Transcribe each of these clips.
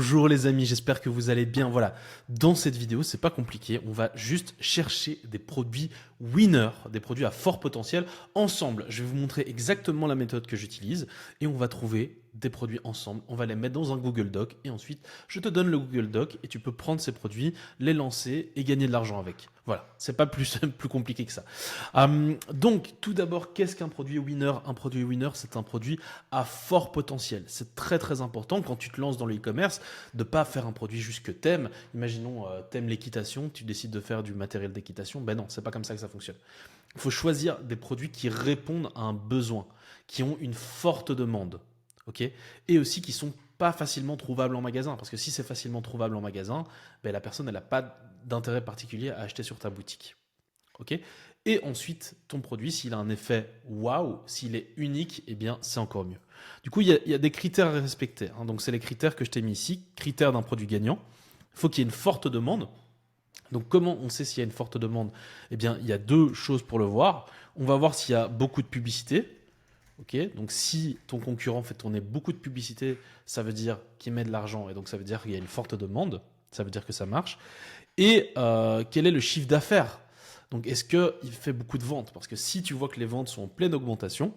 Bonjour les amis, j'espère que vous allez bien. Voilà, dans cette vidéo, c'est pas compliqué, on va juste chercher des produits winners, des produits à fort potentiel ensemble. Je vais vous montrer exactement la méthode que j'utilise et on va trouver des produits ensemble. On va les mettre dans un Google Doc et ensuite, je te donne le Google Doc et tu peux prendre ces produits, les lancer et gagner de l'argent avec. Voilà, c'est pas plus compliqué que ça. Donc, tout d'abord, qu'est-ce qu'un produit winner? Un produit winner, c'est un produit à fort potentiel. C'est très très important quand tu te lances dans le e-commerce de pas faire un produit juste que t'aimes. Imaginons, t'aimes l'équitation, tu décides de faire du matériel d'équitation. Ben non, c'est pas comme ça que ça fonctionne. Il faut choisir des produits qui répondent à un besoin, qui ont une forte demande, ok, et aussi qui sont pas facilement trouvables en magasin. Parce que si c'est facilement trouvable en magasin, ben la personne elle n'a pas d'intérêt particulier à acheter sur ta boutique. Ok. Et ensuite, ton produit, s'il a un effet waouh, s'il est unique, eh bien, c'est encore mieux. Du coup, il y a des critères à respecter, hein. Donc, c'est les critères que je t'ai mis ici. Critères d'un produit gagnant. Il faut qu'il y ait une forte demande. Donc, comment on sait s'il y a une forte demande? Eh bien, il y a deux choses pour le voir. On va voir s'il y a beaucoup de publicité. Ok. Donc, si ton concurrent fait tourner beaucoup de publicité, ça veut dire qu'il met de l'argent et donc ça veut dire qu'il y a une forte demande. Ça veut dire que ça marche. Et quel est le chiffre d'affaires? Donc, est-ce qu'il fait beaucoup de ventes? Parce que si tu vois que les ventes sont en pleine augmentation,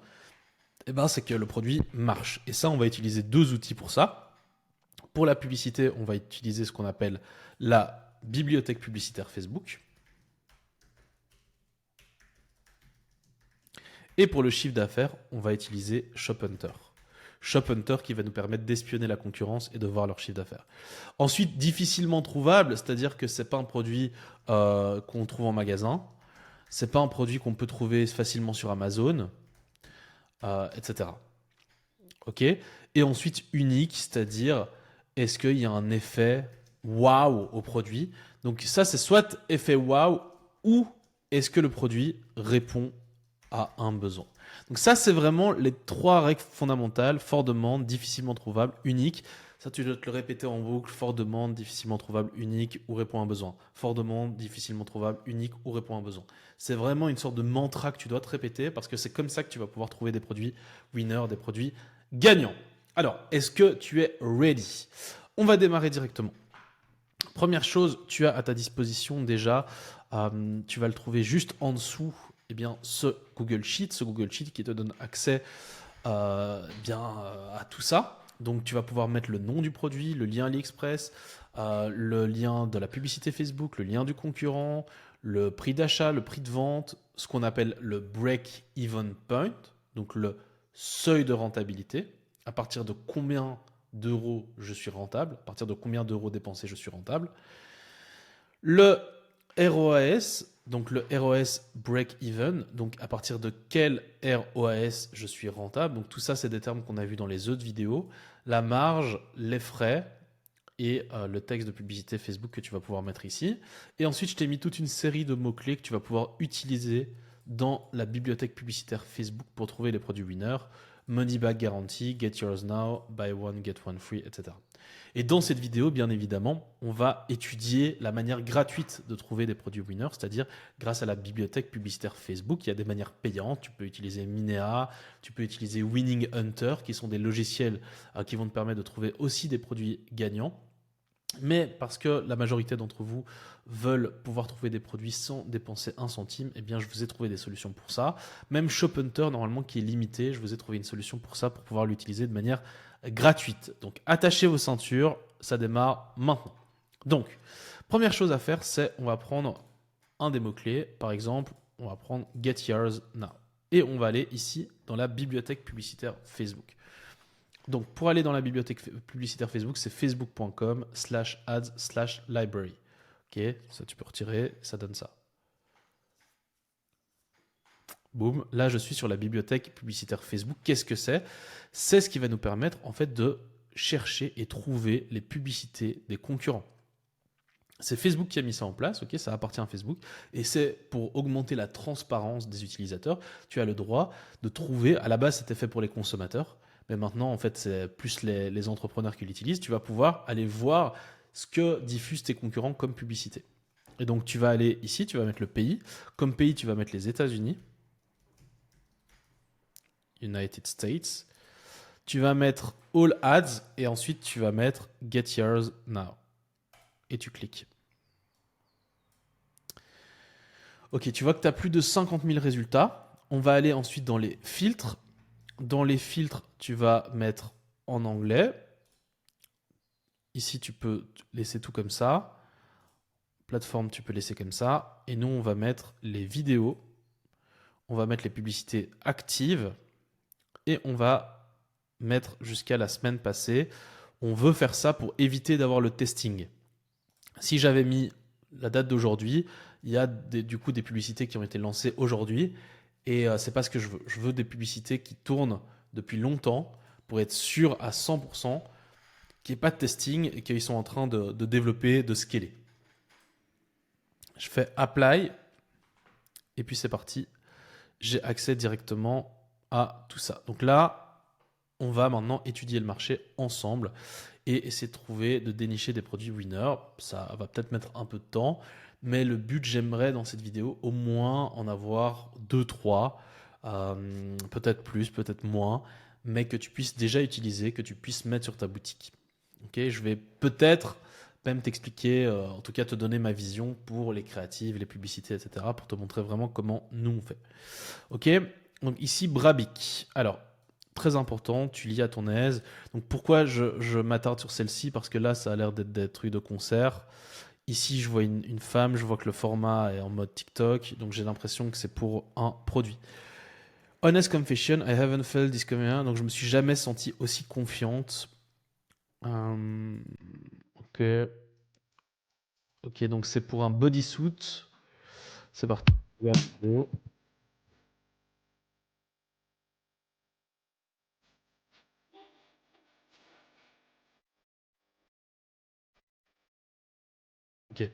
eh ben, c'est que le produit marche. Et ça, on va utiliser deux outils pour ça. Pour la publicité, on va utiliser ce qu'on appelle la bibliothèque publicitaire Facebook. Et pour le chiffre d'affaires, on va utiliser Shop Hunter. Shop Hunter qui va nous permettre d'espionner la concurrence et de voir leur chiffre d'affaires. Ensuite, difficilement trouvable, c'est-à-dire que c'est pas un produit qu'on trouve en magasin, c'est pas un produit qu'on peut trouver facilement sur Amazon, etc. Ok. Et ensuite unique, c'est-à-dire est-ce qu'il y a un effet waouh au produit. Donc ça, c'est soit effet waouh ou est-ce que le produit répond à un besoin. Donc ça, c'est vraiment les trois règles fondamentales: fort demande, difficilement trouvable, unique. Ça, tu dois te le répéter en boucle: fort demande, difficilement trouvable, unique ou répond à un besoin. Fort demande, difficilement trouvable, unique ou répond à un besoin. C'est vraiment une sorte de mantra que tu dois te répéter parce que c'est comme ça que tu vas pouvoir trouver des produits winners, des produits gagnants. Alors, est-ce que tu es ready? On va démarrer directement. Première chose, tu as à ta disposition déjà, tu vas le trouver juste en dessous, eh bien, ce Google Sheet qui te donne accès à tout ça. Donc, tu vas pouvoir mettre le nom du produit, le lien AliExpress, le lien de la publicité Facebook, le lien du concurrent, le prix d'achat, le prix de vente, ce qu'on appelle le break-even point, donc le seuil de rentabilité. À partir de combien d'euros je suis rentable, à partir de combien d'euros dépensés je suis rentable. Le ROAS, donc le ROAS break-even, donc à partir de quel ROAS je suis rentable. Donc tout ça, c'est des termes qu'on a vus dans les autres vidéos. La marge, les frais et le texte de publicité Facebook que tu vas pouvoir mettre ici. Et ensuite, je t'ai mis toute une série de mots-clés que tu vas pouvoir utiliser dans la bibliothèque publicitaire Facebook pour trouver les produits winners. Money back guarantee, get yours now, buy one, get one free, etc. Et dans cette vidéo, bien évidemment, on va étudier la manière gratuite de trouver des produits winners, c'est-à-dire grâce à la bibliothèque publicitaire Facebook. Il y a des manières payantes. Tu peux utiliser Minea, tu peux utiliser Winning Hunter, qui sont des logiciels qui vont te permettre de trouver aussi des produits gagnants. Mais parce que la majorité d'entre vous veulent pouvoir trouver des produits sans dépenser un centime, eh bien je vous ai trouvé des solutions pour ça. Même Shop Hunter, normalement, qui est limité, je vous ai trouvé une solution pour ça, pour pouvoir l'utiliser de manière gratuite. Donc attachez vos ceintures, ça démarre maintenant. Donc, première chose à faire, c'est on va prendre un des mots-clés. Par exemple, on va prendre Get Yours Now. Et on va aller ici dans la bibliothèque publicitaire Facebook. Donc, pour aller dans la bibliothèque publicitaire Facebook, c'est facebook.com/ads/library. Ok, ça tu peux retirer, ça donne ça. Boum, là je suis sur la bibliothèque publicitaire Facebook. Qu'est-ce que c'est? C'est ce qui va nous permettre en fait de chercher et trouver les publicités des concurrents. C'est Facebook qui a mis ça en place, ok, ça appartient à Facebook, et c'est pour augmenter la transparence des utilisateurs. Tu as le droit de trouver, à la base c'était fait pour les consommateurs, mais maintenant en fait c'est plus les entrepreneurs qui l'utilisent. Tu vas pouvoir aller voir ce que diffusent tes concurrents comme publicité. Et donc tu vas aller ici, tu vas mettre le pays. Comme pays, tu vas mettre les États-Unis, United States. tu vas mettre All Ads et ensuite tu vas mettre Get Yours Now. Et tu cliques. Ok, tu vois que tu as plus de 50 000 résultats. On va aller ensuite dans les filtres. Dans les filtres, tu vas mettre en anglais. Ici, tu peux laisser tout comme ça. Plateforme, tu peux laisser comme ça. Et nous, on va mettre les vidéos. On va mettre les publicités actives. Et on va mettre jusqu'à la semaine passée. On veut faire ça pour éviter d'avoir le testing. Si j'avais mis la date d'aujourd'hui, il y a du coup des publicités qui ont été lancées aujourd'hui. Et c'est pas ce que je veux. Je veux des publicités qui tournent depuis longtemps pour être sûr à 100% qu'il n'y ait pas de testing et qu'ils sont en train de développer, de scaler. Je fais Apply et puis c'est parti. J'ai accès directement à tout ça. Donc là, on va maintenant étudier le marché ensemble et essayer de trouver, de dénicher des produits winners. Ça va peut-être mettre un peu de temps, mais le but, j'aimerais dans cette vidéo au moins en avoir 2-3, peut-être plus, peut-être moins, mais que tu puisses déjà utiliser, que tu puisses mettre sur ta boutique. Okay, je vais peut-être même t'expliquer, en tout cas te donner ma vision pour les créatives, les publicités, etc. pour te montrer vraiment comment nous on fait. Ok, donc ici Brabic. Alors, très important, tu lis à ton aise. Donc pourquoi je m'attarde sur celle-ci? Parce que là, ça a l'air d'être des trucs de concert. Ici, je vois une femme, je vois que le format est en mode TikTok, donc j'ai l'impression que c'est pour un produit. Honest confession, I haven't felt this coming. Donc je me suis jamais senti aussi confiante. Ok. Ok, donc c'est pour un bodysuit. C'est parti. Ok.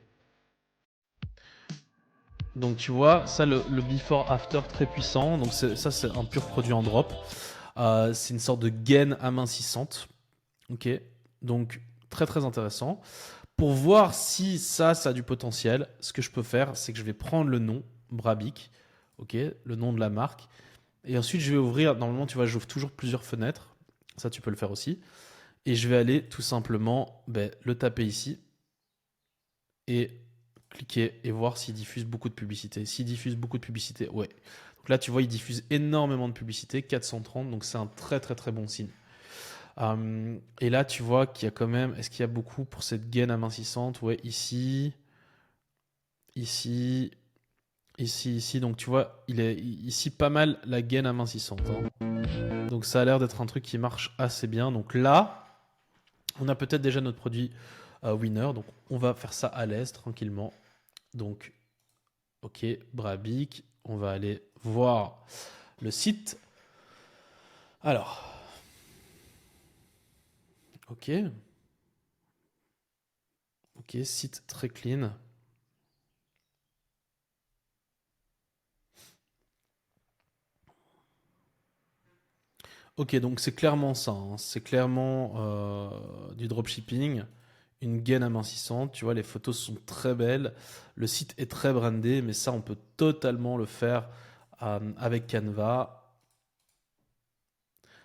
Donc tu vois, ça le before after très puissant. Donc ça c'est un pur produit en drop. C'est une sorte de gaine amincissante. Ok. Donc très très intéressant. Pour voir si ça a du potentiel, ce que je peux faire, c'est que je vais prendre le nom Brabic, ok, le nom de la marque, et ensuite je vais ouvrir. Normalement, tu vois, j'ouvre toujours plusieurs fenêtres. Ça, tu peux le faire aussi. Et je vais aller tout simplement le taper ici et cliquer et voir s'il diffuse beaucoup de publicité. S'il diffuse beaucoup de publicité, ouais. Donc là, tu vois, il diffuse énormément de publicité, 430, donc c'est un très très très bon signe. Et là, tu vois qu'il y a quand même. Est-ce qu'il y a beaucoup pour cette gaine amincissante? Ouais, ici, ici, ici. Donc tu vois, il est ici pas mal la gaine amincissante, hein. Donc ça a l'air d'être un truc qui marche assez bien. Donc là, on a peut-être déjà notre produit winner. Donc on va faire ça à l'aise, tranquillement. Donc, ok, Brabic. On va aller voir le site. Alors, ok. Ok, site très clean. Ok, donc c'est clairement ça, hein. C'est clairement du dropshipping, une gaine amincissante. Tu vois, les photos sont très belles. Le site est très brandé, mais ça, on peut totalement le faire avec Canva.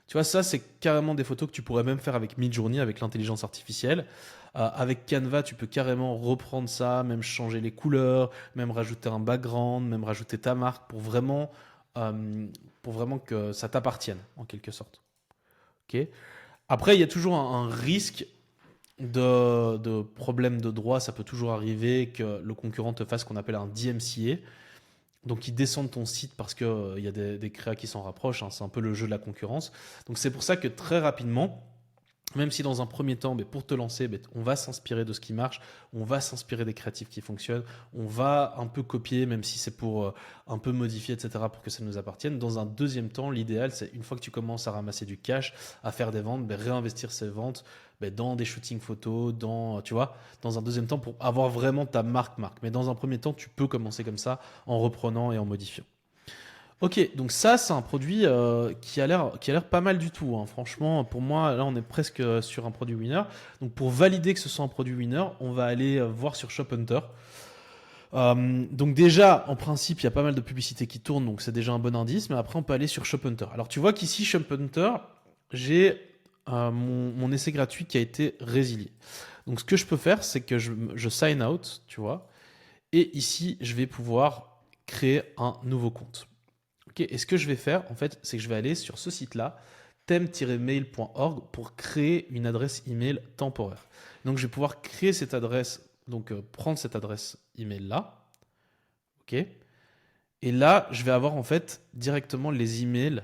Tu vois, ça, c'est carrément des photos que tu pourrais même faire avec Midjourney, avec l'intelligence artificielle. Avec Canva, tu peux carrément reprendre ça, même changer les couleurs, même rajouter un background, même rajouter ta marque pour vraiment que ça t'appartienne, en quelque sorte. Ok. Après, il y a toujours un risque de problème de droit. Ça peut toujours arriver que le concurrent te fasse ce qu'on appelle un DMCA. Donc, il descend de ton site parce qu'il y a des créas qui s'en rapprochent, hein. C'est un peu le jeu de la concurrence. Donc, c'est pour ça que très rapidement, même si dans un premier temps, pour te lancer, on va s'inspirer de ce qui marche, on va s'inspirer des créatifs qui fonctionnent, on va un peu copier, même si c'est pour un peu modifier, etc., pour que ça nous appartienne. Dans un deuxième temps, l'idéal, c'est une fois que tu commences à ramasser du cash, à faire des ventes, réinvestir ces ventes dans des shootings photos, tu vois, dans un deuxième temps, pour avoir vraiment ta marque. Mais dans un premier temps, tu peux commencer comme ça, en reprenant et en modifiant. Ok, donc ça, c'est un produit qui a l'air pas mal du tout, hein. Franchement, pour moi, là, on est presque sur un produit winner. Donc, pour valider que ce soit un produit winner, on va aller voir sur Shop Hunter. Donc déjà, en principe, il y a pas mal de publicités qui tournent, donc c'est déjà un bon indice. Mais après, on peut aller sur Shop Hunter. Alors, tu vois qu'ici, Shop Hunter, j'ai mon essai gratuit qui a été résilié. Donc ce que je peux faire, c'est que je sign out, tu vois, et ici, je vais pouvoir créer un nouveau compte. Ok, et ce que je vais faire, en fait, c'est que je vais aller sur ce site-là, thème-mail.org, pour créer une adresse email temporaire. Donc je vais pouvoir créer cette adresse, donc prendre cette adresse email-là, ok, et là, je vais avoir en fait directement les emails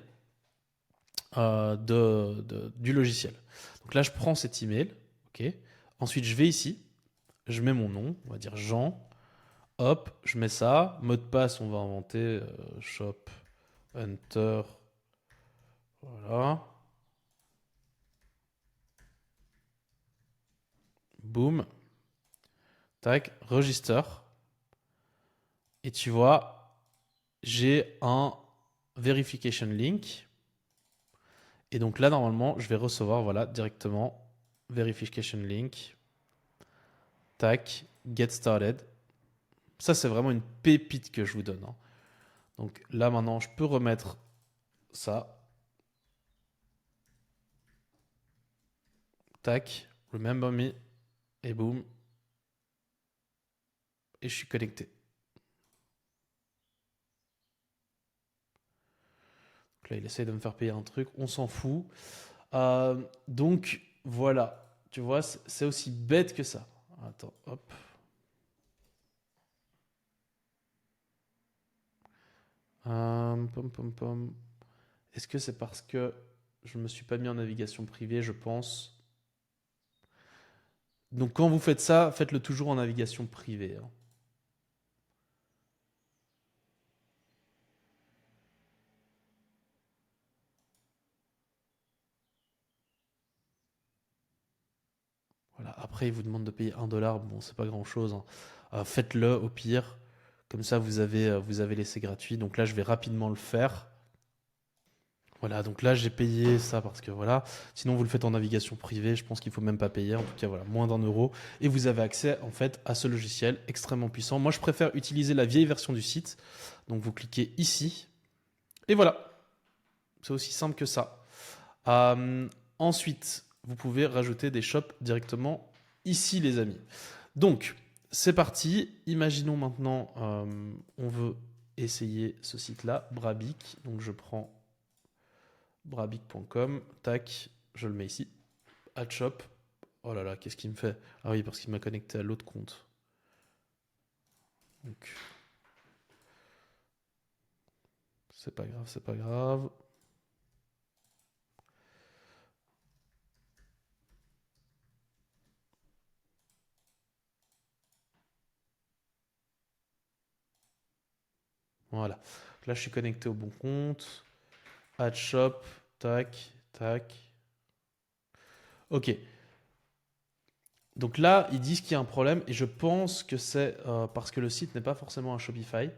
du logiciel. Donc là, je prends cet email, ok. Ensuite, je vais ici, je mets mon nom, on va dire Jean. Hop, je mets ça. Mot de passe, on va inventer shop hunter. Voilà. Boom. Tac. Register. Et tu vois, j'ai un verification link. Et donc là, normalement, je vais recevoir, voilà, directement verification link. Tac. Get started. Ça, c'est vraiment une pépite que je vous donne, hein. Donc là, maintenant, je peux remettre ça. Tac. Remember me. Et boum. Et je suis connecté. Donc là, il essaye de me faire payer un truc. On s'en fout. Donc, voilà. Tu vois, c'est aussi bête que ça. Attends, hop. Pom, pom, pom. Est-ce que c'est parce que je ne me suis pas mis en navigation privée, je pense. Donc, quand vous faites ça, faites-le toujours en navigation privée, hein. Voilà. Après, il vous demande de payer 1 $. Bon, c'est pas grand-chose, hein. Faites-le au pire. Comme ça, vous avez l'essai gratuit. Donc là, je vais rapidement le faire. Voilà, donc là j'ai payé ça parce que voilà. Sinon vous le faites en navigation privée, je pense qu'il faut même pas payer. En tout cas voilà, moins d'1 € et vous avez accès en fait à ce logiciel extrêmement puissant. Moi je préfère utiliser la vieille version du site. Donc vous cliquez ici et voilà. C'est aussi simple que ça. Ensuite, vous pouvez rajouter des shops directement ici les amis. Donc c'est parti. Imaginons maintenant on veut essayer ce site-là, Brabic. Donc je prends brabic.com, tac, je le mets ici. Add shop. Oh là là, qu'est-ce qu'il me fait? Ah oui, parce qu'il m'a connecté à l'autre compte. Donc, c'est pas grave, c'est pas grave. Voilà. Là, je suis connecté au bon compte. Add shop, tac, tac. Ok. Donc là, ils disent qu'il y a un problème et je pense que c'est parce que le site n'est pas forcément un Shopify.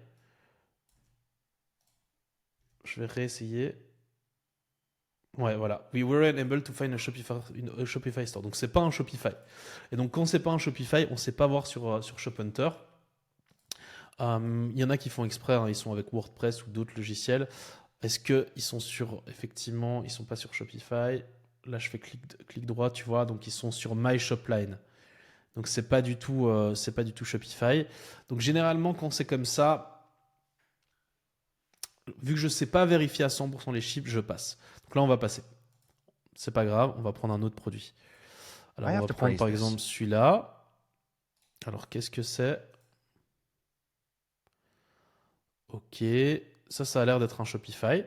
Je vais réessayer. Ouais, voilà. We weren't able to find a Shopify store. Donc, c'est pas un Shopify. Et donc, quand c'est pas un Shopify, on sait pas voir sur Shop Hunter. Il y en a qui font exprès, hein, ils sont avec WordPress ou d'autres logiciels. Est-ce qu'ils sont sur, effectivement, ils sont pas sur Shopify. Là, je fais clic droit, tu vois, donc ils sont sur My Shopline. Donc c'est pas du tout Shopify. Donc généralement, quand c'est comme ça, vu que je sais pas vérifier à 100% les chiffres, je passe. Donc là, on va passer. C'est pas grave, on va prendre un autre produit. Alors on va prendre par exemple celui-là. Alors qu'est-ce que c'est? Ok, ça a l'air d'être un Shopify.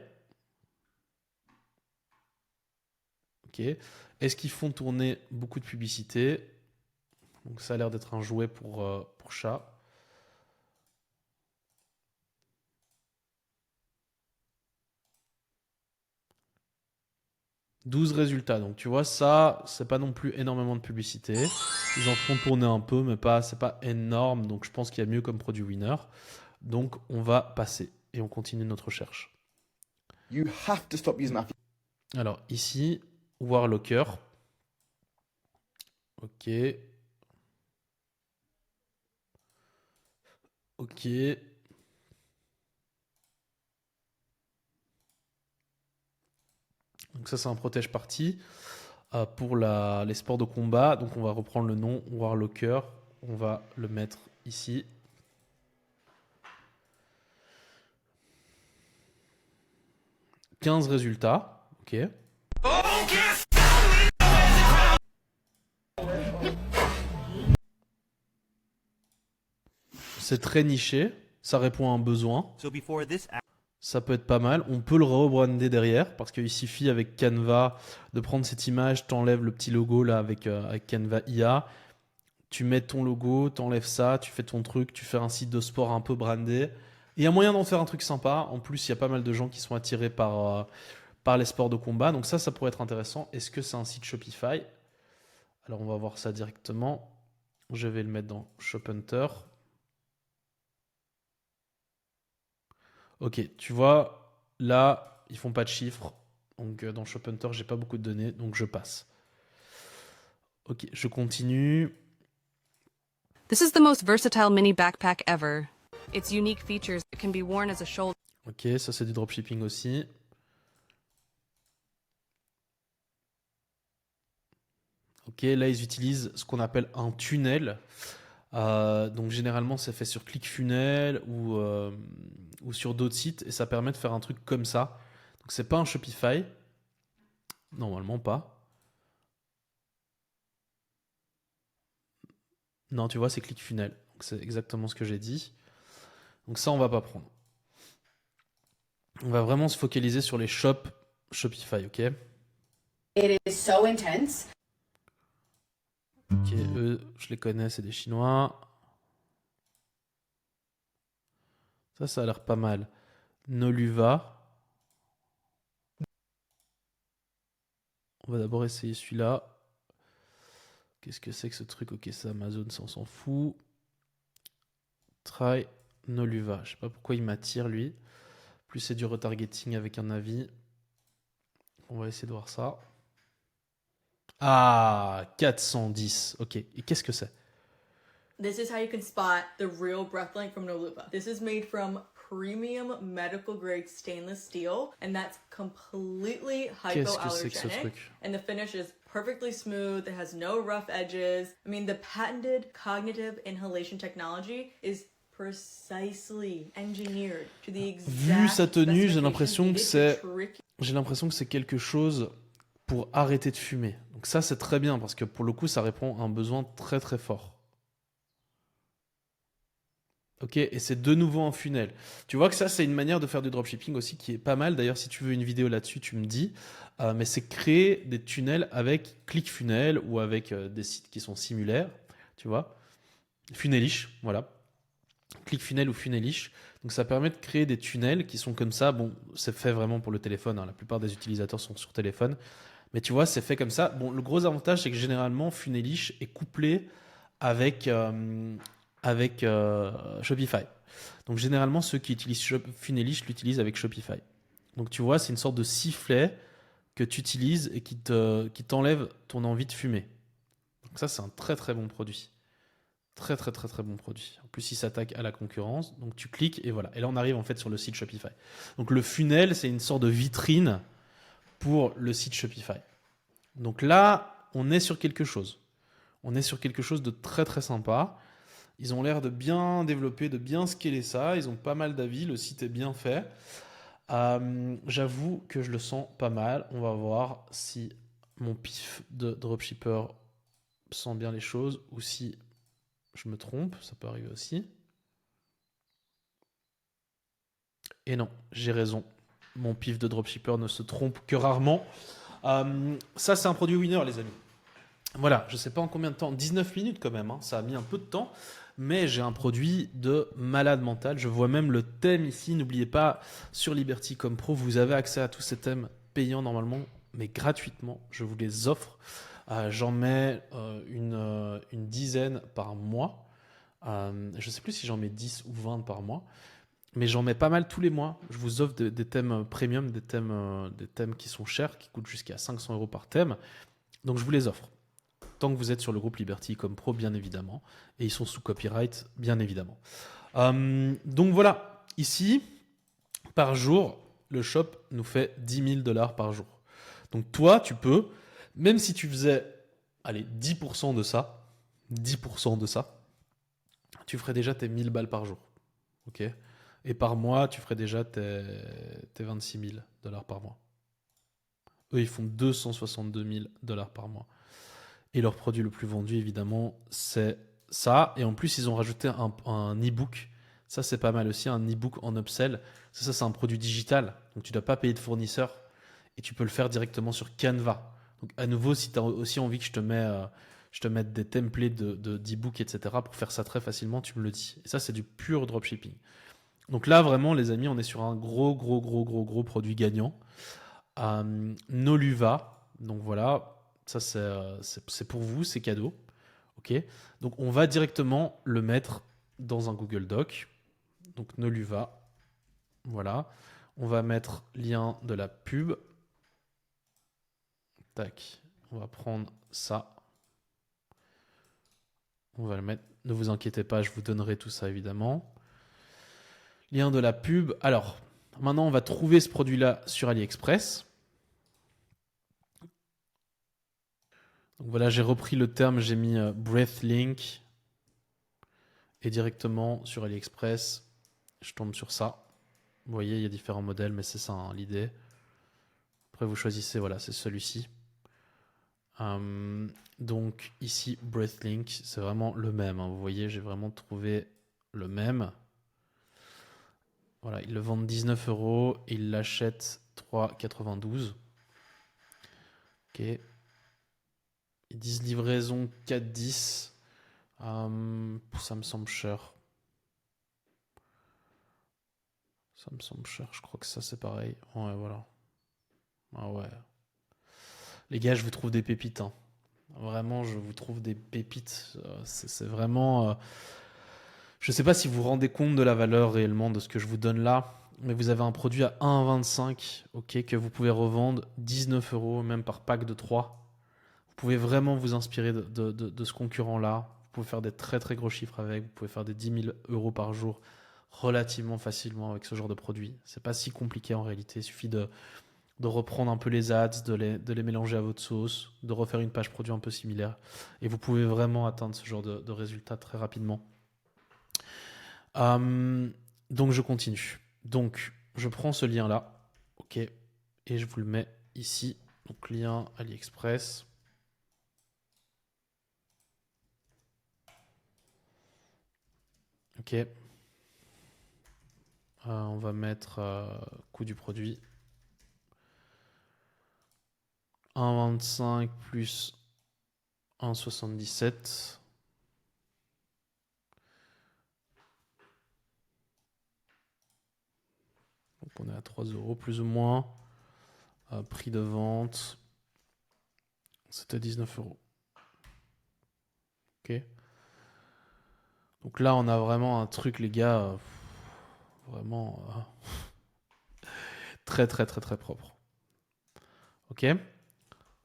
Ok. Est-ce qu'ils font tourner beaucoup de publicité? Donc ça a l'air d'être un jouet pour chat. « 12 résultats. Donc tu vois, ça, c'est pas non plus énormément de publicité. Ils en font tourner un peu, mais pas, c'est pas énorme. Donc je pense qu'il y a mieux comme produit winner. Donc on va passer et on continue notre recherche. You have to stop using that. Alors ici, Warlocker. Ok. Ok. Donc ça, c'est un protège partie pour les sports de combat. Donc on va reprendre le nom Warlocker. On va le mettre ici. « 15 résultats. Ok. C'est très niché. Ça répond à un besoin. Ça peut être pas mal. On peut le rebrander derrière parce qu'il suffit avec Canva de prendre cette image, t'enlèves le petit logo là avec Canva IA. Tu mets ton logo, t'enlèves ça, tu fais ton truc, tu fais un site de sport un peu brandé. Et il y a moyen d'en faire un truc sympa. En plus, il y a pas mal de gens qui sont attirés par les sports de combat. Donc ça pourrait être intéressant. Est-ce que c'est un site Shopify? Alors on va voir ça directement. Je vais le mettre dans Shop Hunter. Ok, tu vois, là, ils font pas de chiffres. Donc dans Shop Hunter, j'ai pas beaucoup de données, donc je passe. Ok, je continue. This is the most versatile mini backpack ever. Its unique features can be worn as a shoulder. Ok, ça c'est du dropshipping aussi. Ok, là ils utilisent ce qu'on appelle un tunnel. Donc généralement c'est fait sur ClickFunnels ou sur d'autres sites et ça permet de faire un truc comme ça. Donc c'est pas un Shopify, normalement pas. Non, tu vois, c'est ClickFunnels. Donc c'est exactement ce que j'ai dit. Donc ça on va pas prendre. On va vraiment se focaliser sur les shops Shopify, ok? It is so intense. Ok, eux, je les connais, c'est des Chinois. Ça a l'air pas mal. Noluva. On va d'abord essayer celui-là. Qu'est-ce que c'est que ce truc? Ok, c'est Amazon, ça on s'en fout. Try Noluva. Je sais pas pourquoi il m'attire lui. Plus c'est du retargeting avec un avis. On va essayer de voir ça. Ah, 410. Ok, et qu'est-ce que c'est? This is how you can spot the real Breathlink from Noluva. This is made from premium medical grade stainless steel, and that's completely Qu'est-ce que c'est que ce hypoallergenic. truc? And the finish is perfectly smooth. It has no rough edges. I mean, the patented cognitive inhalation technology is precisely engineered to the exact Vu sa tenue, j'ai l'impression que specification needed to trick j'ai l'impression que c'est quelque chose pour arrêter de fumer. Donc ça, c'est très bien parce que pour le coup, ça répond à un besoin très très fort. Ok, et c'est de nouveau un funnel. Tu vois que ça, c'est une manière de faire du dropshipping aussi qui est pas mal. D'ailleurs, si tu veux une vidéo là-dessus, tu me dis. Mais c'est créer des tunnels avec ClickFunnels ou avec des sites qui sont similaires. Tu vois, Funnelish, voilà. ClickFunnels ou Funnelish. Donc ça permet de créer des tunnels qui sont comme ça. Bon, c'est fait vraiment pour le téléphone, hein. La plupart des utilisateurs sont sur téléphone. Mais tu vois, c'est fait comme ça. Bon, le gros avantage, c'est que généralement, Funnelish est couplé avec Shopify. Donc généralement, ceux qui utilisent Funnelish l'utilisent avec Shopify. Donc tu vois, c'est une sorte de sifflet que tu utilises et qui t'enlève ton envie de fumer. Donc ça, c'est un très très bon produit. Très très très très bon produit. En plus, il s'attaque à la concurrence. Donc tu cliques et voilà. Et là, on arrive en fait sur le site Shopify. Donc le funnel, c'est une sorte de vitrine pour le site Shopify. Donc là, on est sur quelque chose. On est sur quelque chose de très très sympa. Ils ont l'air de bien développer, de bien scaler ça. Ils ont pas mal d'avis. Le site est bien fait. J'avoue que je le sens pas mal. On va voir si mon pif de dropshipper sent bien les choses ou si je me trompe. Ça peut arriver aussi. Et non, j'ai raison. Mon pif de dropshipper ne se trompe que rarement. Ça, c'est un produit winner, les amis. Voilà, je sais pas en combien de temps. 19 minutes quand même, hein. Ça a mis un peu de temps. Mais j'ai un produit de malade mental. Je vois même le thème ici. N'oubliez pas, sur Liberty.com Pro, vous avez accès à tous ces thèmes payants normalement, mais gratuitement. Je vous les offre. J'en mets une dizaine par mois. Je ne sais plus si j'en mets 10 ou 20 par mois. Mais j'en mets pas mal tous les mois. Je vous offre des thèmes premium, des thèmes qui sont chers, qui coûtent jusqu'à 500 € par thème. Donc je vous les offre. Tant que vous êtes sur le groupe Liberty.com Pro, bien évidemment. Et ils sont sous copyright, bien évidemment. Donc voilà, ici, par jour, le shop nous fait 10 000 $ par jour. Donc toi, tu peux, même si tu faisais, allez, 10% de ça, tu ferais déjà tes 1000 balles par jour. Ok. Et par mois, tu ferais déjà tes 26 000 dollars par mois. Eux, ils font 262 000 dollars par mois. Et leur produit le plus vendu, évidemment, c'est ça. Et en plus, ils ont rajouté un e-book. Ça, c'est pas mal aussi, un e-book en upsell. Ça, c'est un produit digital. Donc, tu ne dois pas payer de fournisseur. Et tu peux le faire directement sur Canva. Donc, à nouveau, si tu as aussi envie que je te mette des templates d'e-book, etc., pour faire ça très facilement, tu me le dis. Et ça, c'est du pur dropshipping. Donc là, vraiment, les amis, on est sur un gros produit gagnant. Noluva. Donc voilà, ça c'est pour vous, c'est cadeau. Ok. Donc on va directement le mettre dans un Google Doc. Donc Noluva. Voilà. On va mettre lien de la pub. Tac. On va prendre ça. On va le mettre. Ne vous inquiétez pas, je vous donnerai tout ça évidemment. Lien de la pub. Alors, maintenant on va trouver ce produit-là sur AliExpress. Donc voilà, j'ai repris le terme, j'ai mis Breathlink. Et directement sur AliExpress, je tombe sur ça. Vous voyez, il y a différents modèles, mais c'est ça hein, l'idée. Après, vous choisissez, voilà, c'est celui-ci. Donc ici, Breathlink, c'est vraiment le même. Hein. Vous voyez, j'ai vraiment trouvé le même. Voilà, ils le vendent 19 € et ils l'achètent 3,92. Ok. Ils disent livraison 4,10. Ça me semble cher. Ça me semble cher. Je crois que ça, c'est pareil. Ouais, voilà. Ah ouais. Les gars, je vous trouve des pépites. Hein. Vraiment, je vous trouve des pépites. C'est vraiment... Je ne sais pas si vous vous rendez compte de la valeur réellement de ce que je vous donne là, mais vous avez un produit à 1,25, ok, que vous pouvez revendre 19 €, même par pack de 3. Vous pouvez vraiment vous inspirer de ce concurrent-là. Vous pouvez faire des très très gros chiffres avec. Vous pouvez faire des 10 000 € par jour relativement facilement avec ce genre de produit. C'est pas si compliqué en réalité. Il suffit de reprendre un peu les ads, de les mélanger à votre sauce, de refaire une page produit un peu similaire. Et vous pouvez vraiment atteindre ce genre de résultats très rapidement. Donc je continue. Donc je prends ce lien-là, ok, et je vous le mets ici. Donc lien AliExpress. Ok. On va mettre coût du produit. 1,25 plus 1,77. Donc on est à 3 € plus ou moins. Prix de vente, c'était 19 €. Ok. Donc là, on a vraiment un truc, les gars, vraiment très très très très propre. Ok.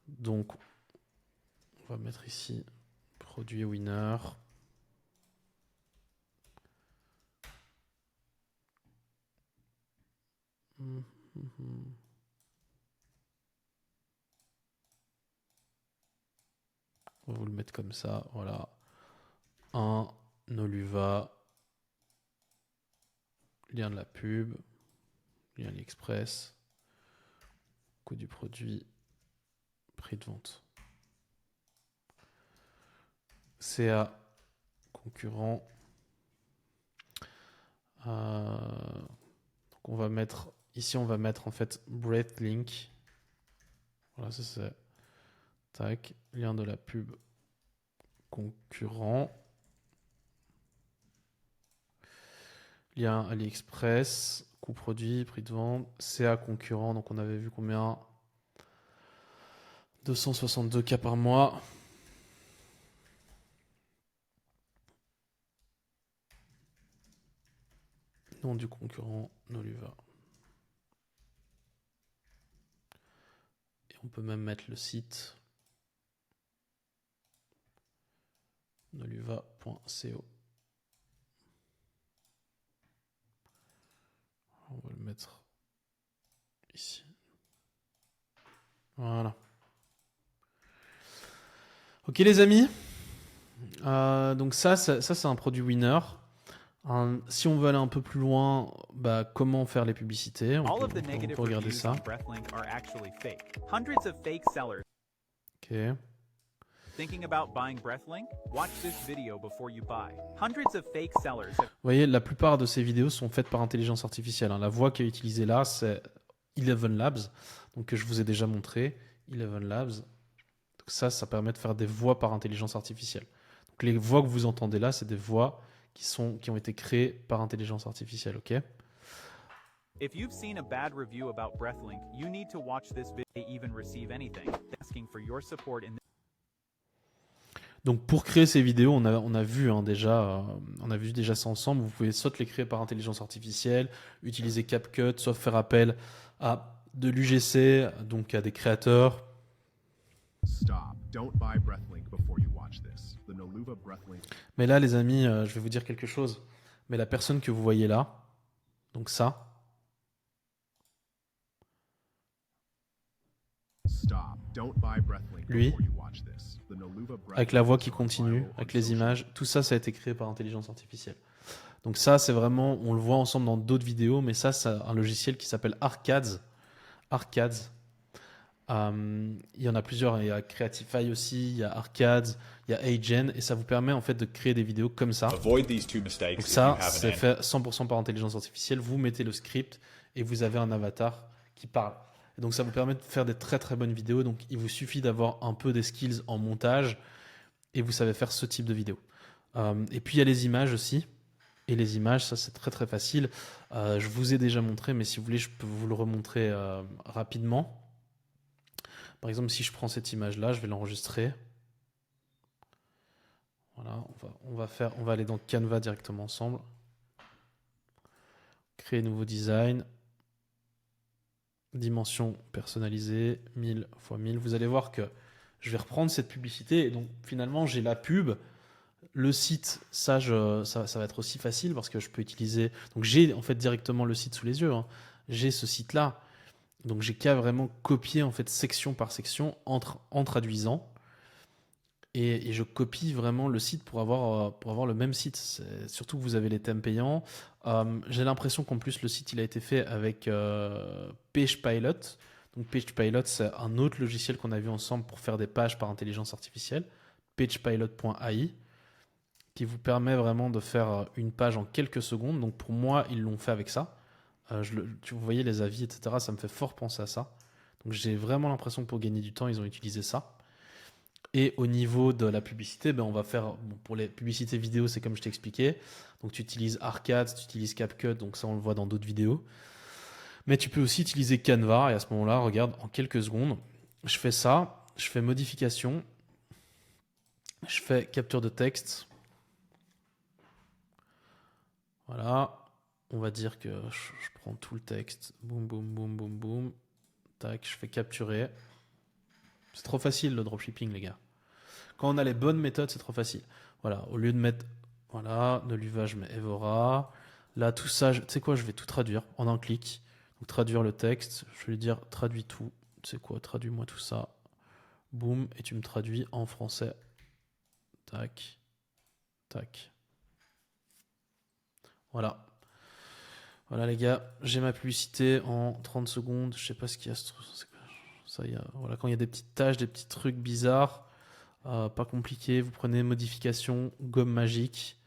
Donc, on va mettre ici produit winner. On va vous le mettre comme ça, voilà. Un Noluva, lien de la pub, lien AliExpress, coût du produit, prix de vente. CA concurrent. Donc on va mettre ici, on va mettre en fait Breathlink. Voilà, ça c'est tac, lien de la pub concurrent. Lien AliExpress, coût produit, prix de vente, CA concurrent. Donc on avait vu combien 262 cas par mois. Nom du concurrent, Noluva. Et on peut même mettre le site noluva.co. On va le mettre ici. Voilà. Ok les amis. Donc ça c'est un produit winner. Si on veut aller un peu plus loin, bah, comment faire les publicités? All of the On negative peut regarder reviews ça. on Breathlink are actually fake. Hundreds of fake sellers. Ok. Thinking about buying Breathlink? Watch this video before you buy. Hundreds of fake sellers have Vous voyez, la plupart de ces vidéos sont faites par intelligence artificielle. La voix qui est utilisée là, c'est Eleven Labs, donc que je vous ai déjà montré. Eleven Labs. Donc ça permet de faire des voix par intelligence artificielle. Donc les voix que vous entendez là, c'est des voix qui ont été créées par intelligence artificielle, ok? If you've seen a bad review about Breathlink, you need to watch this video to even receive anything. Asking for your support in Donc pour créer ces vidéos, on a vu déjà ça ensemble. Vous pouvez soit les créer par intelligence artificielle, utiliser CapCut, soit faire appel à de l'UGC, donc à des créateurs. Stop. Don't buy Breathlink before you watch this. The Noluva Breathlink. Mais là, les amis, je vais vous dire quelque chose. Mais la personne que vous voyez là, donc ça, Stop. Don't buy Breathlink Lui, before you watch this. The Noluva avec la voix qui Breathlink is continue, viral on avec les social images, tout ça, ça a été créé par intelligence artificielle. Donc ça, c'est vraiment, on le voit ensemble dans d'autres vidéos, mais ça, c'est un logiciel qui s'appelle Arcads. Arcads. Il y en a plusieurs, il y a Creatify aussi, il y a Arcads, il y a Agen, et ça vous permet en fait de créer des vidéos comme ça. Avoid these two mistakes Donc if you ça, have an c'est fait 100% par intelligence artificielle. Vous mettez le script et vous avez un avatar qui parle. Et donc ça vous permet de faire des très très bonnes vidéos. Donc il vous suffit d'avoir un peu des skills en montage et vous savez faire ce type de vidéo. Et puis il y a les images aussi. Et les images, ça c'est très très facile. Je vous ai déjà montré, mais si vous voulez, je peux vous le remontrer rapidement. Par exemple, si je prends cette image-là, je vais l'enregistrer. Voilà, on va aller dans Canva directement ensemble. Créer nouveau design. Dimension personnalisée, 1000 x 1000. Vous allez voir que je vais reprendre cette publicité. Et donc finalement, j'ai la pub. Le site, ça va être aussi facile parce que je peux utiliser... Donc j'ai en fait directement le site sous les yeux. J'ai ce site-là. Donc j'ai qu'à vraiment copier en fait section par section en traduisant. Et je copie vraiment le site pour avoir le même site. Surtout que vous avez les thèmes payants. J'ai l'impression qu'en plus le site il a été fait avec PagePilot. Donc PagePilot c'est un autre logiciel qu'on a vu ensemble pour faire des pages par intelligence artificielle. PagePilot.ai qui vous permet vraiment de faire une page en quelques secondes. Donc pour moi ils l'ont fait avec ça. Vous voyez les avis etc. Ça me fait fort penser à ça. Donc j'ai vraiment l'impression que pour gagner du temps ils ont utilisé ça. Et au niveau de la publicité, on va faire, pour les publicités vidéo, c'est comme je t'ai expliqué. Donc tu utilises Arcade, tu utilises CapCut, donc ça on le voit dans d'autres vidéos. Mais tu peux aussi utiliser Canva, et à ce moment-là, regarde, en quelques secondes, je fais ça, je fais modification, je fais capture de texte. Voilà, on va dire que je prends tout le texte, boum, boum, boum, boum, boum, tac, je fais capturer. C'est trop facile le dropshipping, les gars. Quand on a les bonnes méthodes, c'est trop facile. Voilà, au lieu de mettre, voilà, Noluva, je mets Evora. Là, tout ça, tu sais quoi, je vais tout traduire en un clic. Donc, traduire le texte, je vais lui dire, traduis tout. Tu sais quoi, traduis-moi tout ça. Boum, et tu me traduis en français. Tac, tac. Voilà. Voilà, les gars, j'ai ma publicité en 30 secondes. Je sais pas ce qu'il y a. Ça, voilà, quand il y a des petites tâches, des petits trucs bizarres, pas compliqué, vous prenez modification, gomme magique,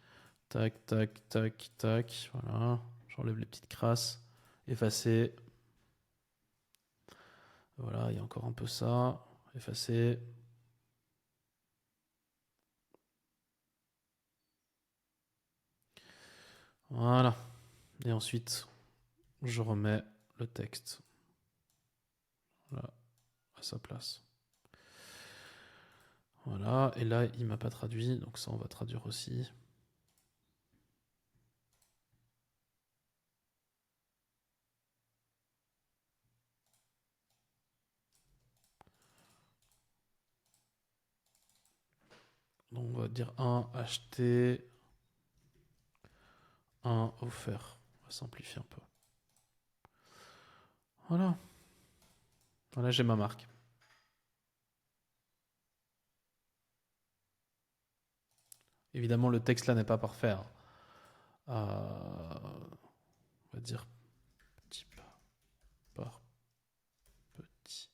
tac, tac, tac, tac, voilà, j'enlève les petites crasses, effacer, voilà, il y a encore un peu ça, effacer, voilà, et ensuite, je remets le texte, voilà, à sa place. Voilà, et là, il m'a pas traduit, donc ça, on va traduire aussi. Donc, on va dire 1 acheté, 1 offert. On va simplifier un peu. Voilà. Voilà, j'ai ma marque. Évidemment, le texte là n'est pas parfait. Hein. On va dire petit pas par petit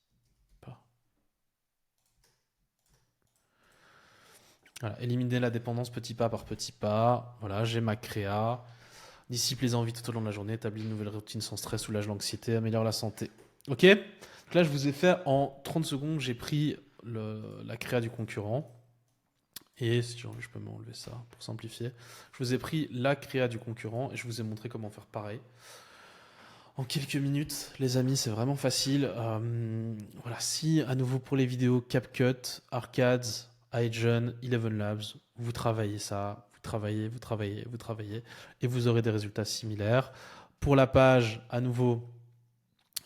pas. Voilà, éliminer la dépendance petit pas par petit pas. Voilà, j'ai ma créa. Dissipe les envies tout au long de la journée. Établit une nouvelle routine sans stress, soulage l'anxiété, améliore la santé. Ok? Donc là, je vous ai fait en 30 secondes, j'ai pris la créa du concurrent. Et si j'ai envie, je peux m'enlever ça pour simplifier. Je vous ai pris la créa du concurrent et je vous ai montré comment faire pareil. En quelques minutes, les amis, c'est vraiment facile. Voilà, si à nouveau pour les vidéos CapCut, Arcades, iGen, Eleven Labs, vous travaillez ça, vous travaillez, et vous aurez des résultats similaires. Pour la page, à nouveau,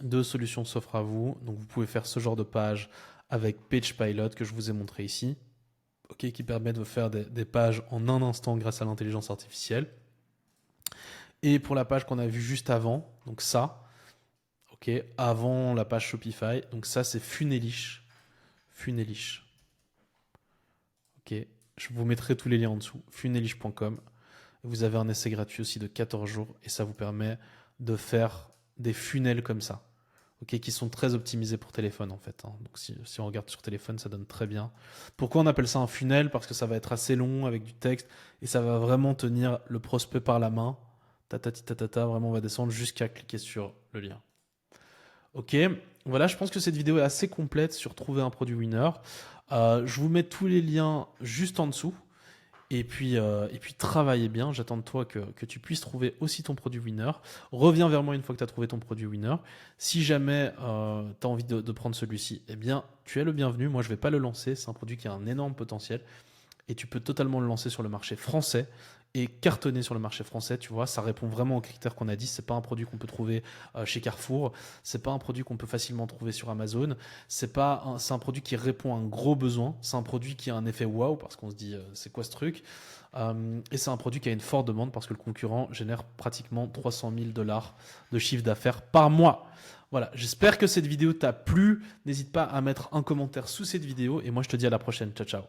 2 solutions s'offrent à vous. Donc vous pouvez faire ce genre de page avec PagePilot que je vous ai montré ici. Okay, qui permet de faire des pages en un instant grâce à l'intelligence artificielle. Et pour la page qu'on a vue juste avant, donc ça, ok, avant la page Shopify, donc ça c'est Funelish. Funelish. Ok, je vous mettrai tous les liens en dessous, funelish.com. Vous avez un essai gratuit aussi de 14 jours et ça vous permet de faire des funnels comme ça. Okay, qui sont très optimisés pour téléphone en fait. Hein. Donc si on regarde sur téléphone, ça donne très bien. Pourquoi on appelle ça un funnel? Parce que ça va être assez long avec du texte et ça va vraiment tenir le prospect par la main. Vraiment on va descendre jusqu'à cliquer sur le lien. Ok, voilà, je pense que cette vidéo est assez complète sur trouver un produit winner. Je vous mets tous les liens juste en dessous. Et puis travaillez bien. J'attends de toi que tu puisses trouver aussi ton produit winner. Reviens vers moi une fois que tu as trouvé ton produit winner. Si jamais tu as envie de prendre celui-ci, eh bien, tu es le bienvenu. Moi, je ne vais pas le lancer. C'est un produit qui a un énorme potentiel. Et tu peux totalement le lancer sur le marché français et cartonner sur le marché français. Tu vois, ça répond vraiment aux critères qu'on a dit. C'est pas un produit qu'on peut trouver chez Carrefour. C'est pas un produit qu'on peut facilement trouver sur Amazon. C'est un produit qui répond à un gros besoin. C'est un produit qui a un effet waouh parce qu'on se dit c'est quoi ce truc et c'est un produit qui a une forte demande parce que le concurrent génère pratiquement 300 000 $ de chiffre d'affaires par mois. Voilà, j'espère que cette vidéo t'a plu. N'hésite pas à mettre un commentaire sous cette vidéo et moi je te dis à la prochaine. Ciao, ciao.